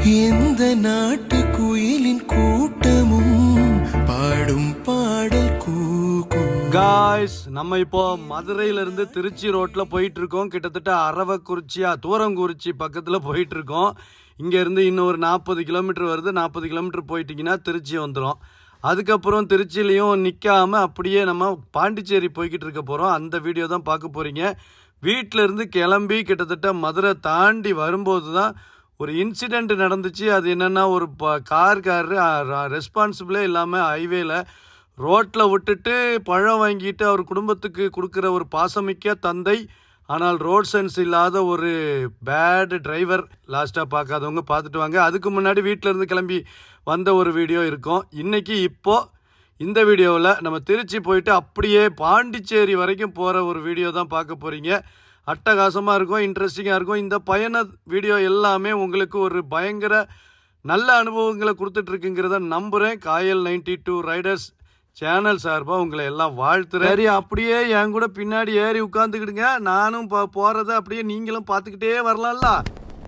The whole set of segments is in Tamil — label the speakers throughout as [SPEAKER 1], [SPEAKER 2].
[SPEAKER 1] எந்த நாட்டு குயிலின் கூட்டமும் பாடும் பாடல் கூக்கும்.
[SPEAKER 2] காய்ஸ், நம்ம இப்போ மதுரையில இருந்து திருச்சி ரோட்ல போயிட்டு இருக்கோம். கிட்டத்தட்ட அரவக்குறிச்சியா தூரங்குறிச்சி பக்கத்துல போயிட்டு இருக்கோம். இங்க இருந்து இன்னும் ஒரு 40 கிலோமீட்டர் வருது. 40 கிலோமீட்டர் போயிட்டீங்கன்னா திருச்சி வந்துடும். அதுக்கப்புறம் திருச்சிலையும் நிற்காம அப்படியே நம்ம பாண்டிச்சேரி போய்கிட்டு இருக்க போகிறோம். அந்த வீடியோ தான் பார்க்க போகிறீங்க. வீட்டில் இருந்து கிளம்பி கிட்டத்தட்ட மதுரை தாண்டி வரும்போது தான் ஒரு இன்சிடெண்ட் நடந்துச்சு. அது என்னென்னா, ஒரு காரு ரெஸ்பான்சிபிளே இல்லாமல் ஹைவேல ரோட்டில் விட்டுட்டு பழம் வாங்கிட்டு அவர் குடும்பத்துக்கு கொடுக்குற ஒரு பாசமிக்க தந்தை, ஆனால் ரோட் சென்ஸ் இல்லாத ஒரு பேட் டிரைவர். லாஸ்ட்டாக பார்க்காதவங்க பார்த்துட்டு வாங்க. அதுக்கு முன்னாடி வீட்டில் இருந்து கிளம்பி வந்த ஒரு வீடியோ இருக்கும். இன்றைக்கி இப்போது இந்த வீடியோவில் நம்ம திருச்சி போயிட்டு அப்படியே பாண்டிச்சேரி வரைக்கும் போகிற ஒரு வீடியோ தான் பார்க்க போகிறீங்க. அட்டகாசமாக இருக்கும், இன்ட்ரெஸ்டிங்காக இருக்கும். இந்த பயண வீடியோ எல்லாமே உங்களுக்கு ஒரு பயங்கர நல்ல அனுபவங்களை கொடுத்துட்ருக்குங்கிறத நம்புகிறேன். காயல் 92 ரைடர்ஸ் சேனல் சார்பாக உங்களை எல்லாம் வாழ்த்துறேன். சரி, அப்படியே என் கூட பின்னாடி ஏறி உட்காந்துக்கிடுங்க. நானும் போகிறத அப்படியே நீங்களும் பார்த்துக்கிட்டே வரலாம்ல.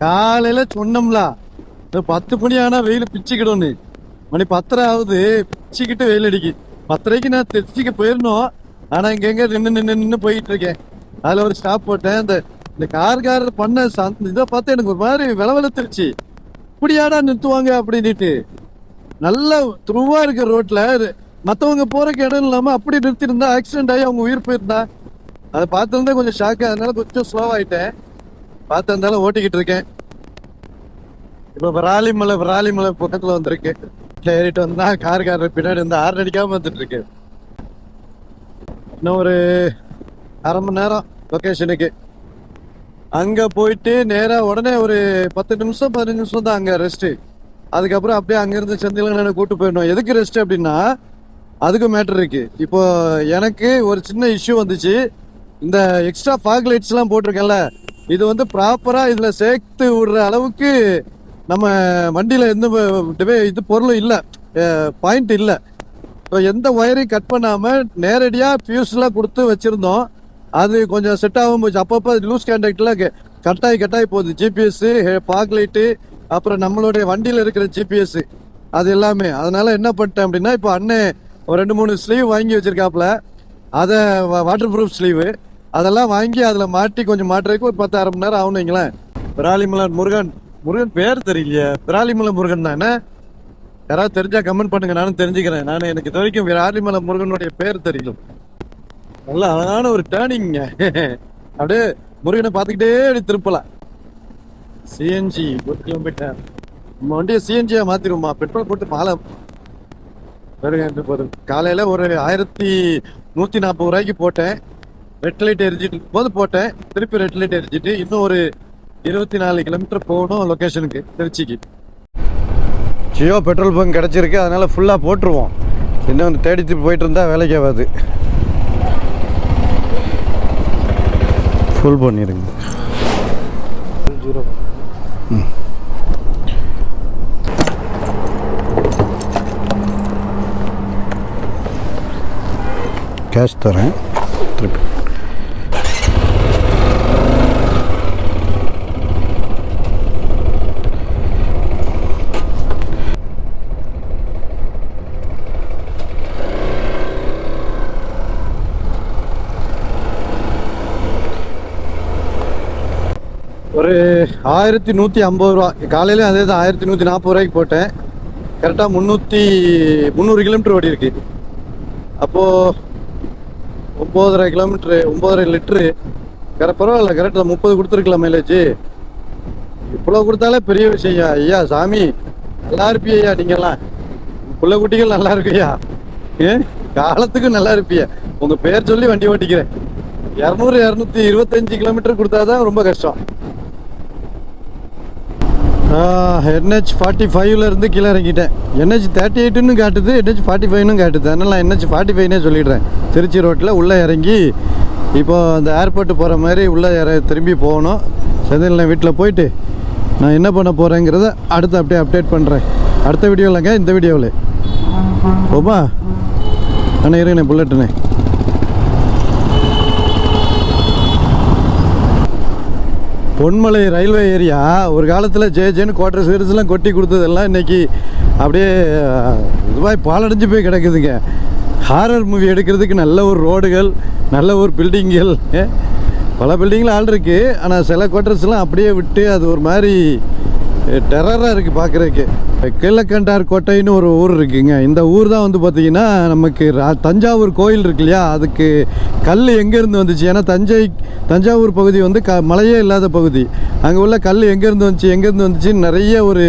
[SPEAKER 3] காலையில் சொன்னோம்ல, 10 மணி ஆனால் வெயில் பிச்சுக்கிடும்னு. மணி 10:30 ஆகுது, பிச்சுக்கிட்டு வெயில் அடிக்கு. 10:30க்கு நான் திருச்சிக்கு போயிடணும். ஆனால் இங்கே நின்று போயிட்டு இருக்கேன். அதில் ஒரு ஸ்டாப் போட்டேன். இந்த கார்காரர் பண்ண இதை பார்த்து எனக்கு ஒரு மாதிரி விளவெழுத்துருச்சு. இப்படியாடா நிறுத்துவாங்க அப்படின்ட்டு. நல்ல த்ரூவாக இருக்க ரோட்டில் மற்றவங்க போகிறக்கு இடம் இல்லாமல் அப்படி நிறுத்திருந்தா ஆக்சிடென்ட் ஆகி அவங்க உயிர் போயிருந்தா. அதை பார்த்துருந்தா கொஞ்சம் ஷாக்கு. அதனால கொஞ்சம் ஸ்லோவாகிட்டேன். பார்த்து இருந்தாலும் ஓட்டிக்கிட்டு இருக்கேன். இப்போ விராலிமலை பக்கத்தில் வந்திருக்கு. ஏறிட்டு வந்தா கார்காரர் பின்னாடி வந்து ஹார்ன் அடிக்காமல் வந்துட்டு இருக்கு. இன்னும் ஒரு அரை மணி நேரம் லொக்கேஷனுக்கு. அங்கே போயிட்டு நேராக உடனே ஒரு 10 நிமிஷம் 15 நிமிஷம் தான் அங்கே ரெஸ்ட்டு. அதுக்கப்புறம் அப்படியே அங்கேருந்து செந்திலங்கன்னு கூப்பிட்டு போயிடணும். எதுக்கு ரெஸ்ட் அப்படின்னா, அதுக்கு மேட்டர் இருக்கு. இப்போ எனக்கு ஒரு சின்ன இஷ்யூ வந்துச்சு. இந்த எக்ஸ்ட்ரா ஃபாக் லைட்ஸ்லாம் போட்டிருக்கேன்ல, இது வந்து ப்ராப்பராக இதில் சேர்த்து விடுற அளவுக்கு நம்ம வண்டியில் எந்த இது பொருளும் இல்லை, பாயிண்ட் இல்லை. இப்போ எந்த ஒயரையும் கட் பண்ணாமல் நேரடியாக ஃபியூஸ்லாம் கொடுத்து வச்சுருந்தோம். அது கொஞ்சம் செட் ஆகும் போச்சு. அப்பப்போ லூஸ் கான்டாக்டில் கட்டாயி போகுது. ஜிபிஎஸ்ஸு, ஃபாக் லைட்டு, அப்புறம் நம்மளுடைய வண்டியில் இருக்கிற ஜிபிஎஸ்ஸு, அது எல்லாமே. அதனால் என்ன பண்ணிட்டேன் அப்படின்னா, இப்போ அண்ணன் ஒரு 2-3 ஸ்லீவ் வாங்கி வச்சுருக்காப்புல. அதை வாட்டர் ப்ரூஃப் ஸ்லீவு அதெல்லாம் வாங்கி அதில் மாட்டி கொஞ்சம் மாட்டுறதுக்கு ஒரு 10-12 மணி நேரம் ஆகணும் வைங்களேன். விராலிமலை முருகன் பேர் தெரியலையே. விராலிமலை முருகன் தான். என்ன யாராவது தெரிஞ்சா கமெண்ட் பண்ணுங்க, நானும் தெரிஞ்சுக்கிறேன். எனக்கு இது வரைக்கும் விராலிமலை முருகனுடைய பேர் தெரியல. நல்ல அழகான ஒரு டேர்னிங்க. அப்படியே முருகனை பார்த்துக்கிட்டே அப்படி திருப்பலாம். CNG 1 kilometre. நம்ம வண்டியை சிஎன்ஜியா மாத்திருவோமா? பெட்ரோல் போட்டு மாலை போதும். காலையில ஒரு 1140 ரூபாய்க்கு போட்டேன். ரெட் லைட் எரிஞ்சிட்டு போது போட்டேன். திருப்பி ரெட் லைட் எரிஞ்சிட்டு இன்னும் ஒரு 24 கிலோமீட்டர் போகணும் லொக்கேஷனுக்கு, திருச்சிக்கு. ஜியோ பெட்ரோல் பங்க் கிடச்சிருக்கு, அதனால ஃபுல்லாக போட்டுருவோம். இன்னும் தேடி திருப்பி போயிட்டு இருந்தா வேலைக்கு ஆகாது. ஃபுல் பண்ணிடுங்க. கேஷ் தரேன் திருப்பி. ஒரு 1150 ரூபா. காலையில அதே தான் 1140 ரூபாய்க்கு போட்டேன். கரெக்டாக 300 கிலோமீட்டர் ஓடி இருக்கு. அப்போது 9.5 கிலோமீட்டரு, 9.5 லிட்டரு. பரவாயில்ல, கரெக்டாக 30 கொடுத்துருக்கலாம் மைலேஜ். இவ்வளோ கொடுத்தாலே பெரிய விஷயம். ஐயா சாமி, நல்லா இருப்பியா ஐயா? நீங்கள்லாம் புள்ள குட்டிகள் நல்லா இருக்கியா? காலத்துக்கும் நல்லா இருப்பியா? உங்கள் பேர் சொல்லி வண்டி ஓட்டிக்கிறேன். 200-225 கிலோமீட்டர் கொடுத்தாதான் ரொம்ப கஷ்டம். NH 45ல இருந்து கீழே இறங்கிட்டேன். NH 38ன்னு காட்டுது, NH 45ன்னு காட்டுது. அதனால் நான் NH 45னே சொல்லிடுறேன். திருச்சி ரோட்டில் உள்ளே இறங்கி இப்போது அந்த ஏர்போர்ட்டு போகிற மாதிரி உள்ளே திரும்பி போகணும். செந்தில் வீட்டில் போயிட்டு நான் என்ன பண்ண போகிறேங்கிறத அடுத்து அப்படியே அப்டேட் பண்ணுறேன். அடுத்த வீடியோவில்ங்க, இந்த வீடியோவில் ஓப்பா அண்ணா இருங்கண்ணே, புல்லட்டுண்ணே. பொன்மலை ரயில்வே ஏரியா ஒரு காலத்தில் ஜேன்னு குவார்டர் சீரிஸ்லாம் கொட்டி கொடுத்ததெல்லாம் இன்றைக்கி அப்படியே இதுவாக பாலடைஞ்சு போய் கிடக்குதுங்க. ஹாரர் மூவி எடுக்கிறதுக்கு நல்ல ஒரு ரோடுகள், நல்ல ஒரு பில்டிங்கள், பல பில்டிங்கில் ஆள் இருக்குது. ஆனால் சில குவார்டர்ஸ்லாம் அப்படியே விட்டு அது ஒரு மாதிரி டெரராக இருக்குது பார்க்குறதுக்கு. கீழக்கண்டார் கோட்டைன்னு ஒரு ஊர் இருக்குங்க. இந்த ஊர் தான் வந்து பார்த்திங்கன்னா நமக்கு தஞ்சாவூர் கோயில் இருக்கு இல்லையா, அதுக்கு கல் எங்கேருந்து வந்துச்சு? ஏன்னா தஞ்சாவூர் பகுதி வந்து மழையே இல்லாத பகுதி. அங்கே உள்ள கல் எங்கேருந்து வந்துச்சுன்னு நிறைய ஒரு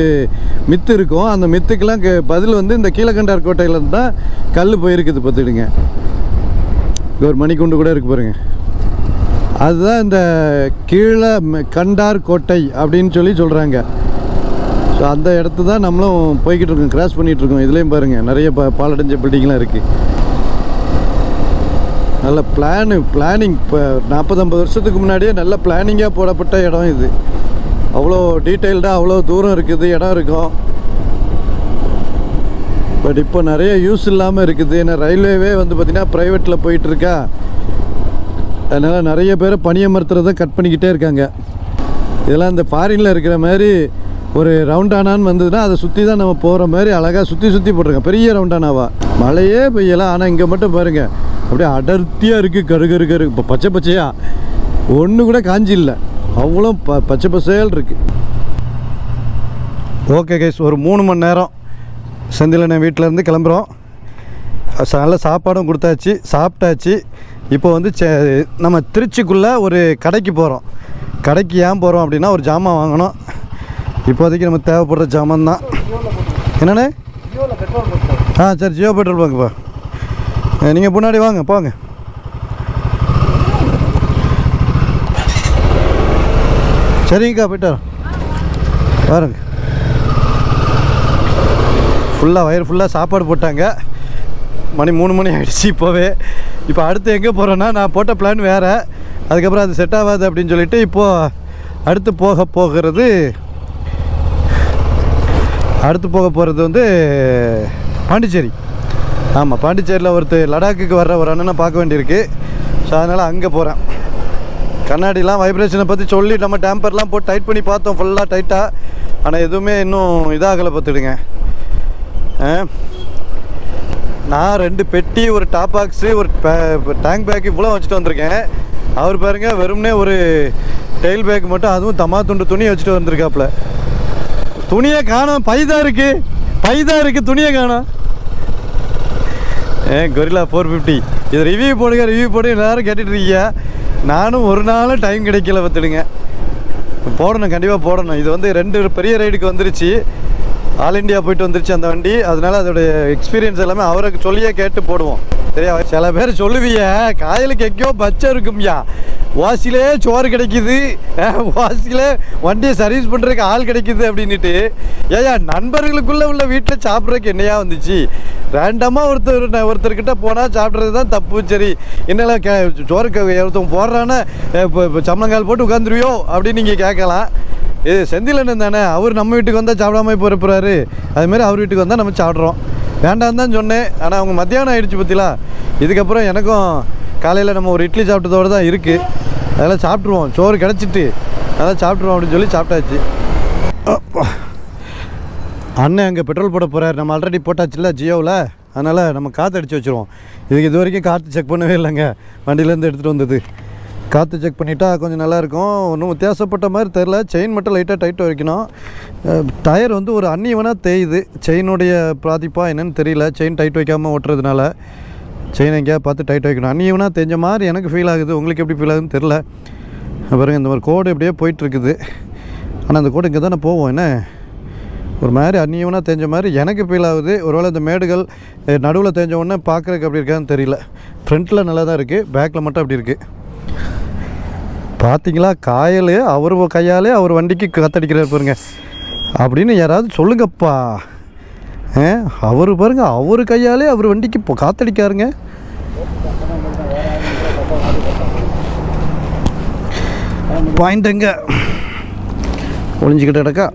[SPEAKER 3] மித்து இருக்கும். அந்த மித்துக்கெல்லாம் பதில் வந்து இந்த கீழக்கண்டார் கோட்டையிலேருந்து தான் கல் போயிருக்குது பார்த்துடுங்க. ஒரு மணிக்குண்டு கூட இருக்கு பாருங்க. அதுதான் இந்த கீழே கண்டார் கோட்டை அப்படின்னு சொல்கிறாங்க. ஸோ அந்த இடத்து தான் நம்மளும் போய்கிட்டு இருக்கோம், கிராஸ் பண்ணிகிட்டு இருக்கோம். இதுலேயும் பாருங்கள் நிறைய பாலடைஞ்ச பில்டிங்லாம் இருக்குது. நல்ல பிளானிங் இப்போ 40-50 வருஷத்துக்கு முன்னாடியே நல்ல பிளானிங்காக போடப்பட்ட இடம் இது. அவ்வளோ டீட்டெயில்டாக அவ்வளோ தூரம் இருக்குது, இடம் இருக்கும். பட் இப்போ நிறைய யூஸ் இல்லாமல் இருக்குது. ஏன்னா ரயில்வேவே வந்து பார்த்திங்கன்னா ப்ரைவேட்டில் போயிட்டுருக்கா. அதனால் நிறைய பேர் பணியமர்த்துறதை கட் பண்ணிக்கிட்டே இருக்காங்க. இதெல்லாம் இந்த ஃபாரினில் இருக்கிற மாதிரி ஒரு ரவுண்டானான்னு வந்ததுன்னா அதை சுற்றி தான் நம்ம போகிற மாதிரி அழகாக சுற்றி போட்டிருக்கோம். பெரிய ரவுண்டானாவா மழையே பெய்யலாம். ஆனால் இங்கே மட்டும் பாருங்கள் அப்படியே அடர்த்தியாக இருக்குது, கரு இப்போ பச்சையாக ஒன்று கூட காஞ்சி இல்லை, அவ்வளோ பச்சை பசேல் இருக்குது. ஓகே கைஸ், ஒரு 3 மணி நேரம் செந்திலனை வீட்டிலேருந்து கிளம்புறோம். நல்ல சாப்பாடும் கொடுத்தாச்சு, சாப்பிட்டாச்சு. இப்போ வந்து நம்ம திருச்சிக்குள்ளே ஒரு கடைக்கு போகிறோம். கடைக்கு ஏன் போகிறோம் அப்படின்னா ஒரு ஜாமான் வாங்கணும். இப்போதைக்கு நமக்கு தேவைப்படுற ஜாமான் தான். என்னண்ணே? சரி, ஜியோ பெட்ரோல் பங்க்குப்பா. நீங்கள் முன்னாடி வாங்க, போங்க. சரிங்கக்கா, போய்ட்டு பாருங்க. வயிறு ஃபுல்லாக சாப்பாடு போட்டாங்க. மணி 3 மணி ஆகிடுச்சு இப்போவே. இப்போ அடுத்து எங்கே போகிறோன்னா, நான் போட்ட பிளான் வேறு, அதுக்கப்புறம் அது செட் ஆகாது அப்படின்னு சொல்லிட்டு இப்போது அடுத்து போக போகிறது வந்து பாண்டிச்சேரி. ஆமாம், பாண்டிச்சேரியில் ஒருத்தர் லடாக்குக்கு வர்ற ஒரு அண்ணனை பார்க்க வேண்டியிருக்கு. ஸோ அதனால் அங்கே போகிறேன். கண்ணாடிலாம் வைப்ரேஷனை பற்றி சொல்லி நம்ம டேம்பர்லாம் போட்டு டைட் பண்ணி பார்த்தோம், ஃபுல்லாக டைட்டாக. ஆனால் எதுவுமே இன்னும் இதாகலை பார்த்துடுங்க. நான் 2 பெட்டி, ஒரு டாப் பாக்ஸு, ஒரு டேங்க் பேக் இவ்வளோ வச்சுட்டு வந்திருக்கேன். அவர் பாருங்கள் வெறும்னே ஒரு டெயில் பேக் மட்டும், அதுவும் தமா துண்டு துணி வச்சுட்டு வந்திருக்காப்புல. துணியை காணோம், பைதான் இருக்குது, துணியை காணோம். கொரில்லா 450 இது ரிவ்யூ போடுங்க எல்லாரும் கேட்டுட்டு இருக்கீங்க. நானும் ஒரு நாளும் டைம் கிடைக்கல பார்த்துடுங்க. போடணும், கண்டிப்பாக போடணும். இது வந்து 2 பெரிய ரைடுக்கு வந்துருச்சு. ஆல் இண்டியா போயிட்டு வந்துருச்சு அந்த வண்டி. அதனால அதோடைய எக்ஸ்பீரியன்ஸ் எல்லாமே அவருக்கு சொல்லியே கேட்டு போடுவோம். சரியா? சில பேர் சொல்லுவீங்க காயலுக்கு எங்கேயோ பச்சை இருக்கும்யா, வாசிலே சோறு கிடைக்குது, வாசிலே வண்டியை சர்வீஸ் பண்ணுறதுக்கு ஆள் கிடைக்குது அப்படின்ட்டு. ஏயா நண்பர்களுக்குள்ளே உள்ள வீட்டில் சாப்பிட்றதுக்கு என்னையா வந்துச்சு? ரேண்டமாக ஒருத்தர்கிட்ட போனால் சாப்பிட்றது தான் தப்பு. சரி, என்னெல்லாம் சோறு ஒருத்தவங்க போடுறான்னா இப்போ சம்பளங்கால் போட்டு உட்காந்துருவியோ அப்படின்னு நீங்கள் கேட்கலாம். இது செந்திலண்ணன் தானே, அவர் நம்ம வீட்டுக்கு வந்தால் சாப்பிடாம போகிறாரு. அதுமாரி அவர் வீட்டுக்கு வந்தால் நம்ம சாப்பிட்றோம். வேண்டாம் தான் சொன்னேன். ஆனால் அவங்க மத்தியானம் ஆகிடுச்சு பற்றிலா. இதுக்கப்புறம் எனக்கும் காலையில் நம்ம ஒரு இட்லி சாப்பிட்டதோடு தான் இருக்குது. அதெல்லாம் சாப்பிட்ருவோம், சோறு கிடச்சிட்டு அதெல்லாம் சாப்பிட்ருவோம் அப்படின்னு சொல்லி சாப்பிட்டாச்சு. அண்ணன் அங்கே பெட்ரோல் போட போகிறார். நம்ம ஆல்ரெடி போட்டாச்சுல்ல ஜியோவில், அதனால் நம்ம காற்று அடித்து வச்சுருவோம். இது வரைக்கும் காற்று செக் பண்ணவே இல்லைங்க. வண்டியிலேருந்து எடுத்துகிட்டு வந்தது காற்று செக் பண்ணிட்டா கொஞ்சம் நல்லாயிருக்கும். ஒன்றும் வித்தியாசப்பட்ட மாதிரி தெரில. செயின் மட்டும் லைட்டாக டைட் வைக்கணும். டயர் வந்து ஒரு அன்னிவனாக தேயுது. செயினுடைய பாதிப்பாக என்னென்னு தெரியல. செயின் டைட் வைக்காமல் ஓட்டுறதுனால செயின் எங்கேயா பார்த்து டைட் வைக்கணும். அன்னிவனாக தெரிஞ்ச மாதிரி எனக்கு ஃபீல் ஆகுது. உங்களுக்கு எப்படி ஃபீல் ஆகுதுன்னு தெரில. பாருங்கள், இந்த மாதிரி கோடு எப்படியே போயிட்டுருக்குது. ஆனால் அந்த கோடு இங்கே தானே போவோம். என்ன ஒரு மாதிரி அன்னியவனாக தெரிஞ்ச மாதிரி எனக்கு ஃபீல் ஆகுது. ஒருவேளை இந்த மேடுகள் நடுவில் தெரிஞ்ச உடனே பார்க்குறதுக்கு அப்படி இருக்கான்னு தெரியல. ஃப்ரண்ட்டில் நல்லா தான் இருக்குது, பேக்கில் மட்டும் அப்படி இருக்குது. பார்த்தீங்களா, காயல் அவர் கையாலே அவர் வண்டிக்கு காத்தடிக்கிறார் பாருங்க அப்படின்னு யாராவது சொல்லுங்கப்பா. அவர் பாருங்க, அவர் கையாலே அவர் வண்டிக்கு இப்போ காத்தடிக்காருங்க. பாயிண்ட் எங்க ஒளிஞ்சிக்கிட்டு கிடக்கா.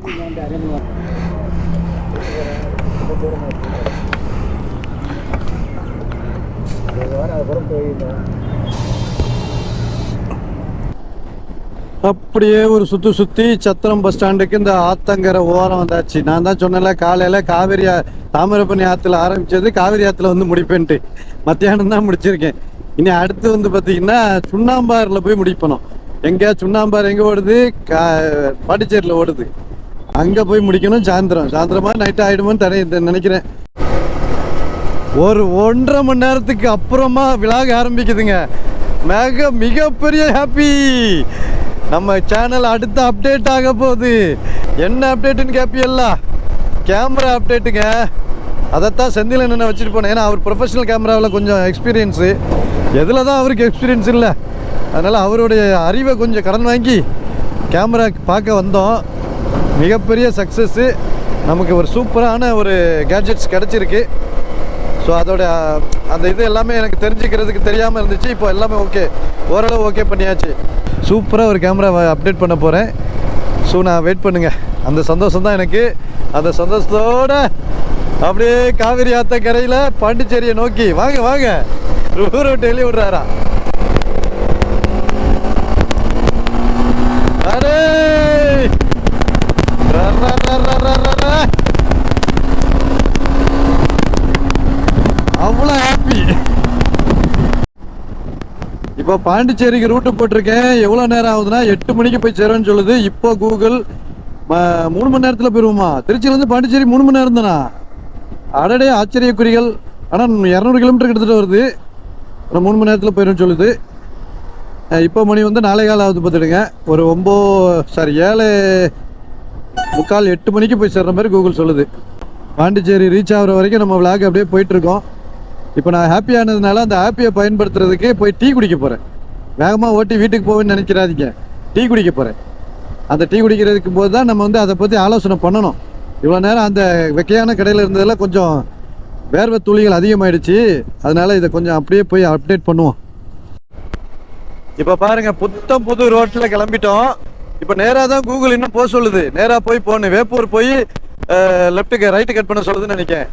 [SPEAKER 3] அப்படியே ஒரு சுற்றி சத்திரம் பஸ் ஸ்டாண்டுக்கு இந்த ஆத்தங்கரை ஓரம் வந்தாச்சு. நான் தான் சொன்னல காலையில் காவேரி தாமிரபரணி ஆற்றுல ஆரம்பித்தது, காவேரி ஆற்றுல வந்து முடிப்பேன்ட்டு. மத்தியானம் தான் முடிச்சிருக்கேன். இனி அடுத்து வந்து பார்த்தீங்கன்னா சுண்ணாம்பாரில் போய் முடிப்பணும். எங்கே சுண்ணாம்பார் எங்கே ஓடுது? பாண்டிச்சேரியில் ஓடுது. அங்கே போய் முடிக்கணும். சாயந்தரமா நைட்டு ஆகிடுமோன்னு நினைக்கிறேன். ஒரு 1.5 மணி நேரத்துக்கு அப்புறமா விலாக ஆரம்பிக்குதுங்க. மிகப்பெரிய ஹாப்பி. நம்ம சேனல் அடுத்த அப்டேட் ஆக போகுது. என்ன அப்டேட்டுன்னு கேட்பியல்ல? கேமரா அப்டேட்டுங்க. அதைத்தான் செந்தில் என்ன வச்சுட்டு போனேன். ஏன்னா அவர் ப்ரொஃபஷனல் கேமராவில் கொஞ்சம் எக்ஸ்பீரியன்ஸு. எதில் தான் அவருக்கு எக்ஸ்பீரியன்ஸ் இல்லை. அதனால் அவருடைய அறிவை கொஞ்சம் கடன் வாங்கி கேமரா பார்க்க வந்தோம். மிகப்பெரிய சக்ஸஸ்ஸு. நமக்கு ஒரு சூப்பரான ஒரு கேட்ஜெட்ஸ் கிடச்சிருக்கு. ஸோ அதோட அந்த இது எல்லாமே எனக்கு தெரிஞ்சுக்கிறதுக்கு தெரியாமல் இருந்துச்சு. இப்போ எல்லாமே ஓகே, ஓரளவு ஓகே பண்ணியாச்சு. சூப்பராக ஒரு கேமரா அப்டேட் பண்ண போகிறேன். ஸோ நான் வெயிட் பண்ணுங்கள். அந்த சந்தோஷம் தான் எனக்கு. அந்த சந்தோஷத்தோட அப்படியே காவிரி ஆத்த கரையில் பாண்டிச்சேரியை நோக்கி வாங்க ரூட் எழுதி விடுறாரா. அரே அவ்வளோ ஹாப்பி. இப்போ பாண்டிச்சேரிக்கு ரூட்டு போட்டிருக்கேன். எவ்வளோ நேரம் ஆகுதுன்னா 8 மணிக்கு போய் சேரும்னு சொல்லுது. இப்போ கூகுள் 3 மணி நேரத்தில் போயிடுவோமா? திருச்சியிலேருந்து பாண்டிச்சேரி 3 மணி நேரம் தானா? அடடே ஆச்சரியக்குறிகள். ஆனால் 200 கிலோமீட்டர் கிட்டத்தட்ட வருது. 3 மணி நேரத்தில் போயிடும்னு சொல்லுது. இப்போ மணி வந்து 4:15 ஆகுது பார்த்துடுங்க. ஒரு 7:45 8 மணிக்கு போய் சேர்ற மாதிரி கூகுள் சொல்லுது. பாண்டிச்சேரி ரீச் ஆகிற வரைக்கும் நம்ம விளாக் அப்படியே போயிட்டுருக்கோம். இப்போ நான் ஹாப்பியானதுனால அந்த ஹாப்பியை பயன்படுத்துறதுக்கு போய் டீ குடிக்க போகிறேன். வேகமாக ஓட்டி வீட்டுக்கு போவேன்னு நினைக்கிறாதீங்க. டீ குடிக்க போகிறேன். அந்த டீ குடிக்கிறதுக்கு போது தான் நம்ம வந்து அதை பற்றி ஆலோசனை பண்ணணும். இவ்வளோ நேரம் அந்த வெக்கையான கடையில் இருந்ததெல்லாம் கொஞ்சம் வேர்வை துளிகள் அதிகமாகிடுச்சு. அதனால் இதை கொஞ்சம் அப்படியே போய் அப்டேட் பண்ணுவோம். இப்போ பாருங்கள், புது ரோட்டில் கிளம்பிட்டோம். இப்போ நேராக தான் கூகுள் இன்னும் போக சொல்லுது. நேராக போய் போகணும். வேப்பூர் போய் லெஃப்ட்டுக்கு ரைட்டு கட் பண்ண சொல்லுதுன்னு நினைக்கிறேன்.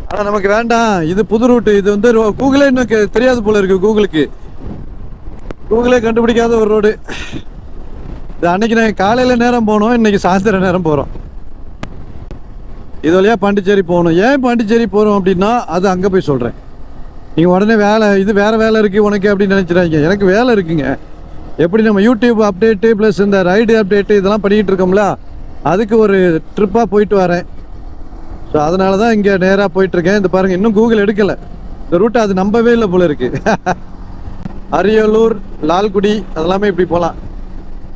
[SPEAKER 3] ஆனால் நமக்கு வேண்டாம். இது புது ரூட்டு. இது வந்து கூகுளே இன்னும் தெரியாது போல இருக்கு. கூகுளே கண்டுபிடிக்காத ஒரு ரோடு இது. அன்னைக்கு நான் காலையில் நேரம் போனோம், இன்னைக்கு சாயந்தரம் நேரம் போகிறோம். இது வழியாக பாண்டிச்சேரி போகணும். ஏன் பாண்டிச்சேரி போகிறோம் அப்படின்னா அது அங்கே போய் சொல்கிறேன். நீங்கள் உடனே இது வேறு வேலை இருக்குது உனக்கு அப்படின்னு நினச்சிடாதீங்க. எனக்கு வேலை இருக்குங்க. எப்படி நம்ம யூடியூப் அப்டேட்டு ப்ளஸ் இந்த ரைடு அப்டேட்டு இதெல்லாம் பண்ணிக்கிட்டு இருக்கோம்ல, அதுக்கு ஒரு ட்ரிப்பாக போயிட்டு வரேன். ஸோ அதனால தான் இங்கே நேராக போயிட்டுருக்கேன். இந்த பாருங்கள், இன்னும் கூகுள் எடுக்கலை இந்த ரூட்டை. அது நம்பவே இல்லை போல இருக்குது. அரியலூர், லால்குடி அதெல்லாமே இப்படி போகலாம்.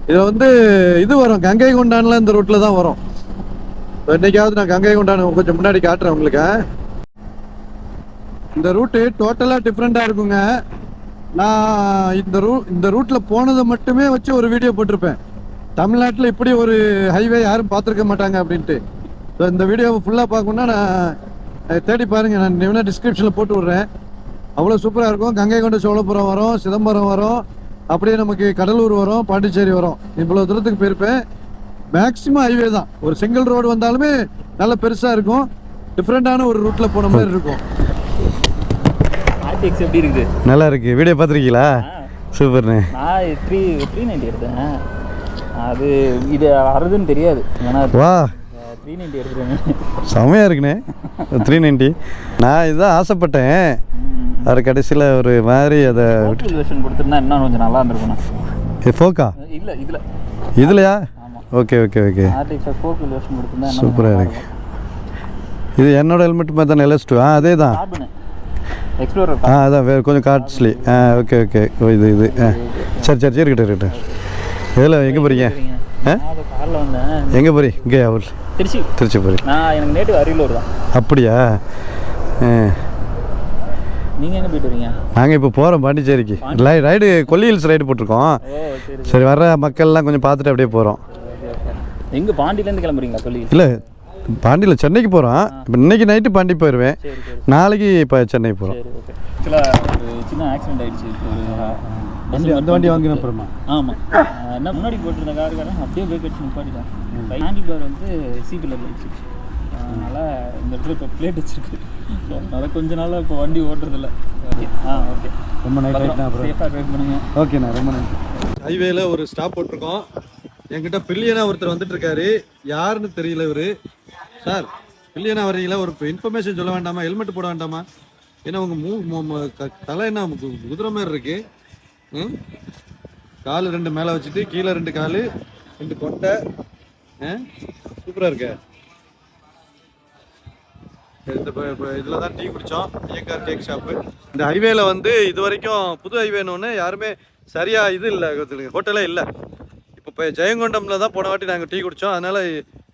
[SPEAKER 3] இதில் வந்து இது வரும், கங்கை கொண்டான்லாம் இந்த ரூட்டில் தான் வரும். இன்னைக்காவது நான் கங்கை கொண்டான் கொஞ்சம் முன்னாடி காட்டுறேன் உங்களுக்கு. இந்த ரூட்டு டோட்டலாக டிஃப்ரெண்ட்டாக இருக்குங்க. நான் இந்த ரூட்டில் போனதை மட்டுமே வச்சு ஒரு வீடியோ போட்டிருப்பேன். தமிழ்நாட்டில் இப்படி ஒரு ஹைவே யாரும் பார்த்துருக்க மாட்டாங்க அப்படின்ட்டு. ஸோ இந்த வீடியோவை ஃபுல்லாக பார்க்கணுன்னா நான் தேடி பாருங்கள். நான் வேணால் டிஸ்கிரிப்ஷனில் போட்டு விட்றேன். அவ்வளோ சூப்பராக இருக்கும். கங்கை கொண்ட சோழபுரம் வரும், சிதம்பரம் வரும், அப்படியே நமக்கு கடலூர் வரும், பாண்டிச்சேரி வரும். இவ்வளோ தூரத்துக்கு போயிருப்பேன். மேக்ஸிமம் ஹைவே தான். ஒரு சிங்கிள் ரோடு வந்தாலுமே நல்ல பெருசாக இருக்கும். டிஃப்ரெண்ட்டான ஒரு ரூட்டில் போன மாதிரி இருக்கும்.
[SPEAKER 4] RTX எப்படி இருக்குது?
[SPEAKER 3] நல்லா இருக்குது. வீடியோ பார்த்துருக்கீங்களா? சூப்பர்ண்ணே.
[SPEAKER 4] நான் 390 எடுத்தேன். அது இது வருதுன்னு தெரியாது. ஏன்னா
[SPEAKER 3] வா
[SPEAKER 4] 390 எடுத்துருவேன்.
[SPEAKER 3] செம்மையாக இருக்குண்ணே 390. நான் இதுதான் ஆசைப்பட்டேன். அது கடைசியில் ஒரு மாதிரி அதை
[SPEAKER 4] வெர்ஷன் கொடுத்துருந்தா இன்னும் கொஞ்சம் நல்லா இருந்திருக்கும்.
[SPEAKER 3] ஃபோக்கா
[SPEAKER 4] இல்லை
[SPEAKER 3] இதுலையா? ஓகே
[SPEAKER 4] RTX 4 வெர்ஷன் கொடுத்துருந்தா
[SPEAKER 3] சூப்பராக இருக்கு. இது என்னோட ஹெல்மெட் மாதிரி தான் LS2. அதே தான்
[SPEAKER 4] எக்ஸ்ப்ளோரர்.
[SPEAKER 3] அதான் வேறு கொஞ்சம் காஸ்ட்லி. ஓகே இது சரி இருக்கட்டும். இதில் எங்கே போகிறீங்க?
[SPEAKER 4] காரில் வந்தேன்.
[SPEAKER 3] எங்கே போகிறீங்க? இங்கே அவர் திருச்சி போகிறீங்க?
[SPEAKER 4] நான் எனக்கு நேட்டிவ் அரியலூர் தான்.
[SPEAKER 3] அப்படியா?
[SPEAKER 4] நீங்கள் எங்கே போயிட்டு வரீங்க?
[SPEAKER 3] நாங்கள் இப்போ போகிறோம் பாண்டிச்சேரிக்கு. ரைடு கொல்லி ஹில்ஸ் ரைடு போட்டிருக்கோம். சரி வர்ற மக்கள்லாம் கொஞ்சம் பார்த்துட்டு அப்படியே போகிறோம்.
[SPEAKER 4] எங்கே பாண்டியிலேருந்து கிளம்புறீங்களா? கொல்லி
[SPEAKER 3] இல்லை, பாண்டியில் சென்னைக்கு போகிறோம். இப்போ இன்னைக்கு நைட்டு பாண்டி போயிடுவேன். நாளைக்கு இப்போ சென்னை போகிறோம்.
[SPEAKER 4] ஆக்சுவலாக ஒரு சின்ன ஆக்சிடென்ட் ஆகிடுச்சு.
[SPEAKER 3] அந்த வண்டி வாங்கின அப்புறமா
[SPEAKER 4] ஆமாம், என்ன முன்னாடி போட்டிருந்த காருக்காரன் அப்படியே பிரேக் அடிச்சு நிப்பாட்டிட்டான். ஹேண்டில் பார் வந்து சீட்டில் போயிடுச்சு. அதனால் இந்த இடத்துல இப்போ பிளேட் வச்சுருக்கு. அதனால் கொஞ்ச நாளாக இப்போ வண்டி ஓட்டுறதில்ல. ஓகே ரொம்ப நைட் ஆகிட்டா. அப்புறம் சேஃபாக ட்ரைவ் பண்ணுங்கள்.
[SPEAKER 3] ஓகேண்ணா, ரொம்ப நன்றி. ஹைவேல ஒரு ஸ்டாப் போட்டிருக்கோம். என்கிட்ட பில்லியனா ஒருத்தர் வந்துட்டு இருக்காரு. யாருன்னு தெரியல இவரு. சார் பில்லியனா வரீங்களா? ஒரு இன்ஃபர்மேஷன் சொல்ல வேண்டாமா? ஹெல்மெட் போட வேண்டாமா? ஏன்னா உங்க தலை என்ன குதிரை மாதிரி இருக்கு. காலு 2 மேலே வச்சுட்டு கீழே 2 காலு 2 கொட்டை. சூப்பரா இருக்க. இதில் தான் டீ குடித்தோம். Iyengar cake shop. இந்த ஹைவேல வந்து இது வரைக்கும் புது ஹைவேன்னு யாருமே சரியா இது இல்லை, ஹோட்டலே இல்லை. இப்போ ஜெயங்கொண்டம்ல தான் போன வாட்டி நாங்கள் டீ குடித்தோம். அதனால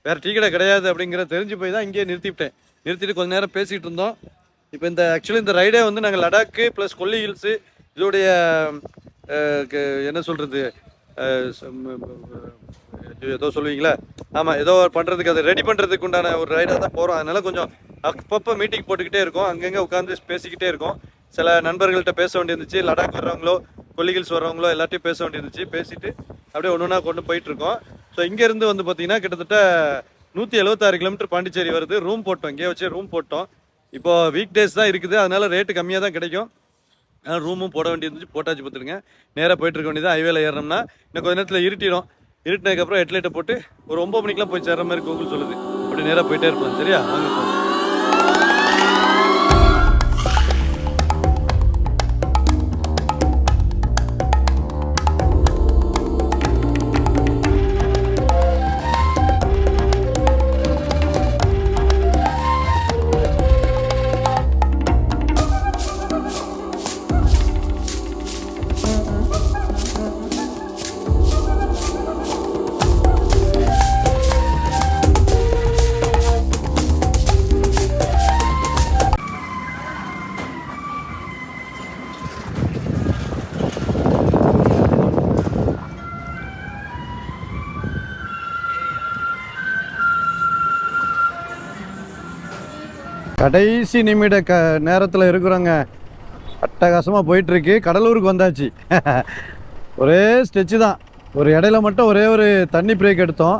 [SPEAKER 3] வேற டீ கடை கிடையாது அப்படிங்கிறத தெரிஞ்சு போய் தான் இங்கேயே நிறுத்திட்டு கொஞ்ச நேரம் பேசிகிட்டு இருந்தோம். இப்போ ஆக்சுவலி இந்த ரைடே வந்து நாங்கள் லடாக்கு ப்ளஸ் கொல்லி ஹில்ஸு இதோடைய என்ன சொல்கிறது, ஏதோ சொல்லுவீங்களா, ஆமாம், ஏதோ பண்ணுறதுக்கு அதை ரெடி பண்ணுறதுக்கு உண்டான ஒரு ரைடாக தான் போகிறோம். அதனால கொஞ்சம் அப்பப்போ மீட்டிங் போட்டுக்கிட்டே இருக்கோம். அங்கங்கே உட்காந்து பேசிக்கிட்டே இருக்கோம். சில நண்பர்கள்ட்ட பேச வேண்டியிருந்துச்சு. லடாக் வர்றவங்களோ கொல்லி ஹில்ஸ் வர்றவங்களோ எல்லாத்தையும் பேச வேண்டியிருந்துச்சு. பேசிட்டு அப்படியே ஒன்று ஒன்றா கொண்டு போயிட்டுருக்கோம். ஸோ இங்கேருந்து வந்து பார்த்தீங்கன்னா கிட்டத்தட்ட 176 கிலோமீட்டர் பாண்டிச்சேரி வருது. ரூம் போட்டோம், இங்கே வச்சு ரூம் போட்டோம். இப்போ வீக் டேஸ் தான் இருக்குது, அதனால ரேட்டு கம்மியாக தான் கிடைக்கும். அதனால் ரூமும் போட வேண்டியிருந்துச்சு, போட்டாச்சு பார்த்துருங்க. நேராக போயிட்டு இருக்க வேண்டியது. ஹைவேல ஏறினோம்னா இன்னும் கொஞ்ச நேரத்தில் இருட்டிடும். இருட்டினதுக்கப்புறம் ஹெட்லைட்டை போட்டு ஒரு 9 மணிக்கெலாம் போய் சேர்ற மாதிரி கூகுள் சொல்லுது. அப்படி நேராக போயிட்டே இருப்போம். சரியா, வாங்க போ. கடைசி நிமிட நேரத்தில் இருக்கிறோங்க. அட்டகாசமாக போயிட்டுருக்கு. கடலூருக்கு வந்தாச்சு. ஒரே ஸ்டெச்சு தான். ஒரு இடையில மட்டும் ஒரே ஒரு தண்ணி பிரேக் எடுத்தோம்.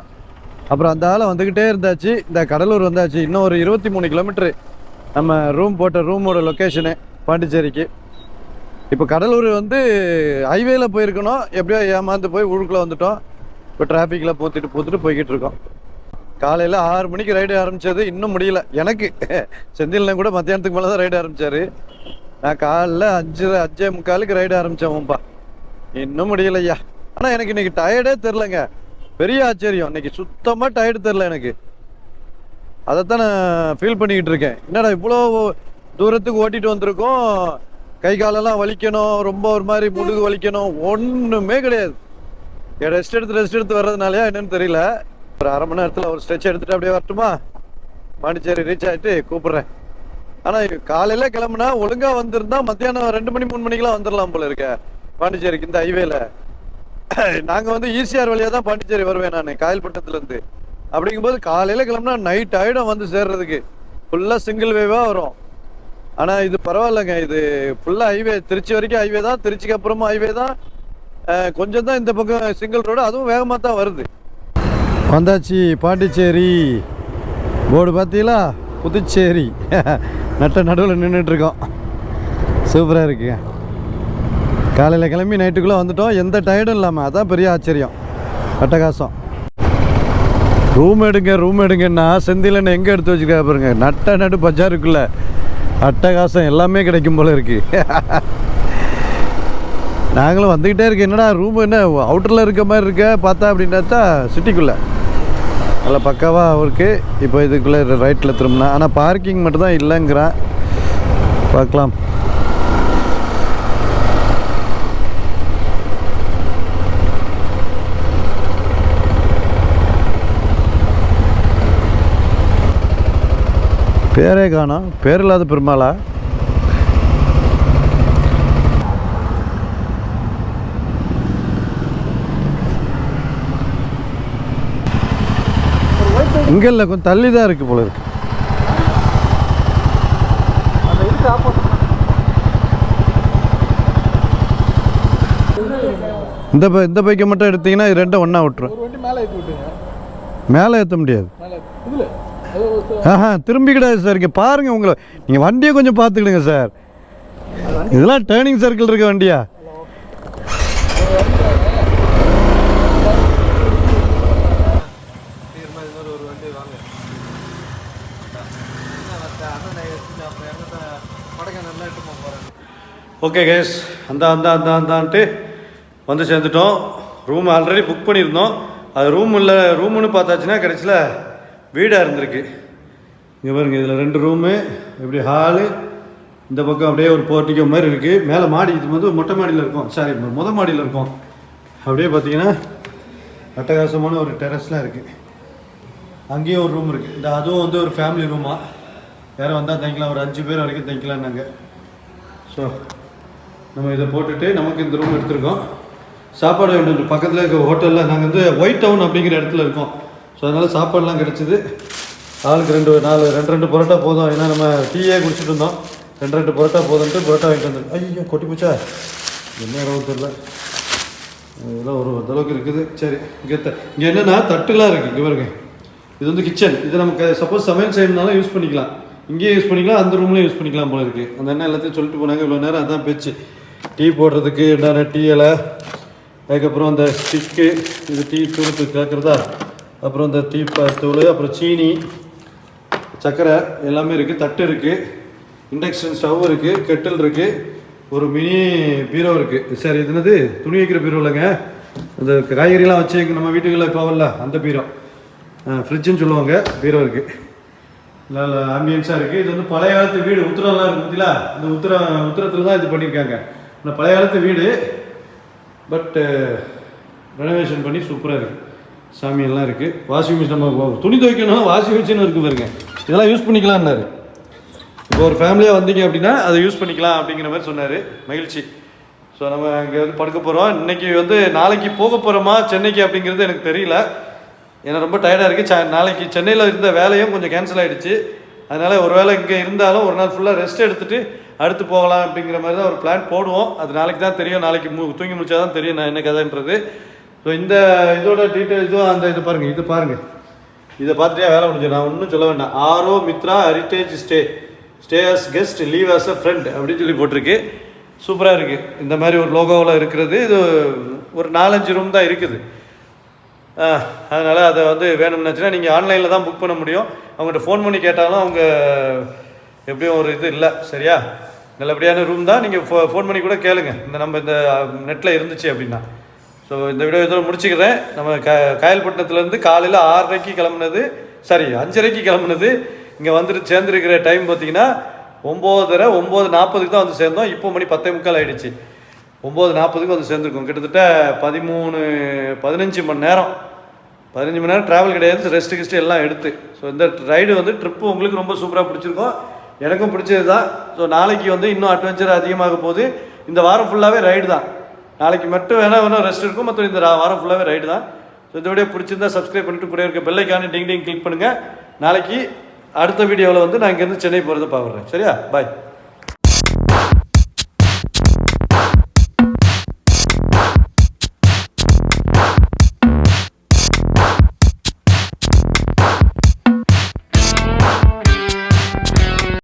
[SPEAKER 3] அப்புறம் அந்த ஆளை வந்துக்கிட்டே இருந்தாச்சு. இந்த கடலூர் வந்தாச்சு. இன்னும் ஒரு 23 கிலோமீட்ரு நம்ம ரூம் போட்ட ரூமோட லொக்கேஷனு பாண்டிச்சேரிக்கு. இப்போ கடலூர் வந்து ஹைவேல போயிருக்கணும். எப்படியோ ஏமாந்து போய் ஊருக்குள்ளே வந்துட்டோம். இப்போ டிராஃபிக்கில் பூத்துட்டு போய்கிட்டு இருக்கோம். காலையில் 6 மணிக்கு ரைடு ஆரம்பித்தது இன்னும் முடியல எனக்கு. செந்தில்னா கூட மத்தியானத்துக்கு மேலே தான் ரைடு ஆரம்பித்தார். நான் காலைல 5:45 ரைடு ஆரம்பித்தேன்ப்பா. இன்னும் முடியலையா. ஆனால் எனக்கு இன்றைக்கி டயர்டே தெரிலங்க. பெரிய ஆச்சரியம். இன்றைக்கி சுத்தமாக டயர்டு தெரில எனக்கு. அதைத்தான் நான் ஃபீல் பண்ணிக்கிட்டு இருக்கேன். என்னடா இவ்வளோ தூரத்துக்கு ஓட்டிகிட்டு வந்திருக்கோம், கை காலெல்லாம் வலிக்கணும், ரொம்ப ஒரு மாதிரி முதுகு வலிக்கணும், ஒன்றுமே கிடையாது. ரெஸ்ட் எடுத்து வர்றதுனாலயா என்னன்னு தெரியல. ஒரு 1/2 மணி நேரத்தில் ஒரு ஸ்ட்ரெச் எடுத்துகிட்டு அப்படியே வரட்டுமா? பாண்டிச்சேரி ரீச் ஆகிட்டு கூப்பிட்றேன். ஆனால் காலையில் கிளம்புனா ஒழுங்காக வந்திருந்தா மத்தியானம் 2 மணி 3 மணிக்கெலாம் வந்துடலாம் போல இருக்க பாண்டிச்சேரிக்கு. இந்த ஹைவேல நாங்கள் வந்து ஈசிஆர் வழியாக தான் பாண்டிச்சேரி வருவேன் நான், காயல்பட்டத்துலேருந்து. அப்படிங்கும்போது காலையில் கிளம்புனா நைட் ஆகிடும் வந்து சேர்றதுக்கு. ஃபுல்லாக சிங்கிள் வேவாக வரும். ஆனால் இது பரவாயில்லைங்க. இது ஃபுல்லாக ஹைவே. திருச்சி வரைக்கும் ஹைவே தான். திருச்சிக்கு அப்புறமா ஹைவே தான். கொஞ்சம் தான் இந்த பக்கம் சிங்கிள் ரோடு, அதுவும் வேகமாக தான் வருது. வந்தாச்சு பாண்டிச்சேரி. போர்டு பார்த்தீங்களா? புதுச்சேரி. நடுவில் நின்றுட்டுருக்கோம். சூப்பராக இருக்குங்க. காலையில் கிளம்பி நைட்டுக்குள்ளே வந்துட்டோம், எந்த டயர்டும் இல்லாமல். அதான் பெரிய ஆச்சரியம். அட்டகாசம். ரூம் எடுங்கன்னா செந்திலன்னு எங்கே எடுத்து வச்சுக்கா பாருங்க. நடு பஜாருக்குள்ளே. அட்டகாசம். எல்லாமே கிடைக்கும் போல இருக்கு. நாங்களும் வந்துக்கிட்டே இருக்கோம். என்னடா ரூம் என்ன அவுட்டரில் இருக்க மாதிரி இருக்க பார்த்தா அப்படின்னாச்சா சிட்டிக்குள்ளே நல்லா பக்காவாக இருக்குது. இப்போ இதுக்குள்ளே ரைட்டில் திரும்பினா, ஆனால் பார்க்கிங் மட்டும்தான் இல்லைங்கிறான். பார்க்கலாம். பேரே காணோம். பேர் இல்லாத பெருமாளா? இங்கே இல்லை, கொஞ்சம் தள்ளி தான் இருக்குது போல இருக்கு. இந்த பைக்கை மட்டும் எடுத்தீங்கன்னா இது ரெண்டும் ஒன்றா விட்டுரும். மேலே ஏற்ற முடியாது. திரும்பி கிடையாது சார். இங்கே பாருங்கள், உங்களை நீங்கள் வண்டியை கொஞ்சம் பார்த்துக்கிடுங்க சார். இதெல்லாம் டேர்னிங் சர்க்கிள் இருக்க வண்டியா?
[SPEAKER 2] ஓகே கேஸ் அந்தான்ட்டு வந்து சேர்ந்துட்டோம். ரூம் ஆல்ரெடி புக் பண்ணியிருந்தோம். அது ரூமுன்னு பார்த்தாச்சுன்னா கடைசியில் வீடாக இருந்திருக்கு. இங்கே பாருங்க, இதில் 2 ரூமு, இப்படி ஹாலு, இந்த பக்கம் அப்படியே ஒரு போர்ட்டிக்கோ மாதிரி இருக்குது. மேலே மாடி, இது வந்து மொட்டை மாடியில் இருக்கும், சாரி முதல் மாடியில் இருக்கும். அப்படியே பார்த்தீங்கன்னா அட்டகாசமான ஒரு டெரஸ்லாம் இருக்குது. அங்கேயும் ஒரு ரூம் இருக்குது. இந்த அதுவும் வந்து ஒரு ஃபேமிலி ரூமாக, யாரும் வந்தால் தங்கிக்கலாம், ஒரு 5 பேர் வரைக்கும் தங்கிக்கலாம் நாங்கள். ஸோ நம்ம இதை போட்டுட்டு நமக்கு இந்த ரூம் எடுத்துருக்கோம். சாப்பாடு வேண்டும் பக்கத்தில் இருக்க ஹோட்டலில். நாங்கள் வந்து ஒயிட் டவுன் அப்படிங்கிற இடத்துல இருக்கோம். ஸோ அதனால் சாப்பாடுலாம் கிடச்சிது. ஆளுக்கு 2 பரோட்டா போதும். ஏன்னா நம்ம டீயே குடிச்சிட்டு இருந்தோம். 2 பரோட்டா போதுன்ட்டு பரோட்டா வாங்கிட்டு வந்தோம். ஐயோ கொட்டி போச்சா, என்ன இடம் தெரியல, இதெல்லாம் ஒரு அளவுக்கு இருக்குது. சரி, இங்கே என்னென்னா தட்டுலாம் இருக்குது. இங்கே பாருங்க, இது வந்து கிச்சன். இது நமக்கு சப்போஸ் சமையல் செய்யணுனாலும் யூஸ் பண்ணிக்கலாம். இங்கேயே யூஸ் பண்ணிக்கலாம், அந்த ரூம்லேயும் யூஸ் பண்ணிக்கலாம் போல இருக்குது. அந்த அண்ணன் எல்லாத்தையும் சொல்லிட்டு போனாங்க. இவ்வளோ நேரம் அதான் பேச்சு. டீ போடுறதுக்கு என்னென்ன டீ இலை, அதுக்கப்புறம் அந்த ஸ்டிக்கு, இது டீ தூளுக்கு கேட்குறதா, அப்புறம் இந்த டீ தூள், அப்புறம் சீனி, சர்க்கரை எல்லாமே இருக்குது. தட்டு இருக்குது, இண்டக்ஷன் ஸ்டவ் இருக்குது, கெட்டில் இருக்குது, ஒரு மினி பீரோ இருக்குது. சரி, இது என்னது துணி வைக்கிற பீரோ இல்லைங்க, அந்த காய்கறிலாம் வச்சு நம்ம வீட்டுகளில் போகல அந்த பீரோ, ஃப்ரிட்ஜுன்னு சொல்லுவாங்க. பீரோ இருக்குது, நல்ல ஆம்பியன்ஸாக இருக்குது. இது வந்து பழைய காலத்து வீடு, உத்தரம்லாம் இருக்குது பார்த்தீங்களா, இந்த உத்தரத்தில் தான் இது பண்ணியிருக்காங்க. இந்த பழைய காலத்து வீடு, பட் ரெனோவேஷன் பண்ணி சூப்பராக இருக்குது. சாமியெல்லாம் இருக்குது. வாஷிங் மிஷின், நம்ம துணி துவைக்கணும்னா வாஷிங் மிஷின் இருக்குது பாருங்க. இதெல்லாம் யூஸ் பண்ணிக்கலாம்னாரு. இப்போ ஒரு ஃபேமிலியாக வந்தீங்க அப்படின்னா அதை யூஸ் பண்ணிக்கலாம் அப்படிங்கிற மாதிரி சொன்னார். மகிழ்ச்சி. ஸோ நம்ம இங்கே வந்து படுக்க போகிறோம். இன்றைக்கி வந்து நாளைக்கு போக போகிறோமா சென்னைக்கு அப்படிங்கிறது எனக்கு தெரியல. ஏன்னா ரொம்ப டயர்டாக இருக்குது. நாளைக்கு சென்னையில் இருந்த வேலையும் கொஞ்சம் கேன்சல் ஆகிடுச்சு. அதனால் ஒரு வேளை இங்கே இருந்தாலும் ஒரு நாள் ஃபுல்லாக ரெஸ்ட் எடுத்துகிட்டு அடுத்து போகலாம் அப்படிங்கிற மாதிரி தான் ஒரு பிளான் போடுவோம். அது நாளைக்கு தான் தெரியும். நாளைக்கு தூங்கி முடிச்சா தான் தெரியும் நான் என்ன கதைன்றது. ஸோ இந்த இதோட டீட்டெயில் இதுவும் அந்த இது பாருங்கள், இதை பார்த்துட்டே வேலை முடிஞ்சு. நான் ஒன்றும் சொல்ல வேண்டாம். ஆரோ Mithra heritage stay as guest, leave as a friend அப்படின்னு சொல்லி போட்டிருக்கு. சூப்பராக இருக்குது. இந்த மாதிரி ஒரு லோகோவில் இருக்கிறது. இது ஒரு 4-5 ரூம் தான் இருக்குது. அதனால் அதை வந்து வேணும்னுச்சுன்னா நீங்கள் ஆன்லைனில் தான் புக் பண்ண முடியும். அவங்கள்ட்ட ஃபோன் பண்ணி கேட்டாலும் அவங்க எப்படியும் ஒரு இது இல்லை. சரியா, நல்லபடியான ரூம் தான். நீங்கள் ஃபோன் பண்ணி கூட கேளுங்க, நம்ம இந்த நெட்டில் இருந்துச்சு அப்படின்னா. ஸோ இந்த வீடியோ இதோட முடிச்சுக்கிறேன். நம்ம காயல்பட்டினத்துலேருந்து காலையில் 6:30 கிளம்புனது, சாரி 5:30 கிளம்புனது. இங்கே வந்துட்டு சேர்ந்துருக்கிற டைம் பார்த்தீங்கன்னா 9:40 தான் வந்து சேர்ந்தோம். இப்போ மணி 10:45 ஆகிடுச்சு. 9:40 வந்து சேர்ந்துருக்கோம். கிட்டத்தட்ட 15 மணி நேரம் ட்ராவல் கிடையாது. ரெஸ்ட்டு எல்லாம் எடுத்து. ஸோ இந்த ரைடு வந்து ட்ரிப்பு உங்களுக்கு ரொம்ப சூப்பராக பிடிச்சிருக்கோம். எனக்கும் பிடிச்சது தான். ஸோ நாளைக்கு வந்து இன்னும் அட்வென்ச்சர் அதிகமாக போகுது. இந்த வாரம் ஃபுல்லாகவே ரைடு தான். நாளைக்கு மட்டும் வேணால் ரெஸ்ட் இருக்கும், மற்ற இந்த வாரம் ஃபுல்லாகவே ரைடு தான். ஸோ இந்த வீடியோ பிடிச்சிருந்தா சப்ஸ்கிரைப் பண்ணிட்டு கூட இருக்க பெல் ஐக்கானை டிங் கிளிக் பண்ணுங்கள். நாளைக்கு அடுத்த வீடியோவில் வந்து நான் இங்கேருந்து சென்னை போகிறத பார்க்குறேன். சரியா, பாய்.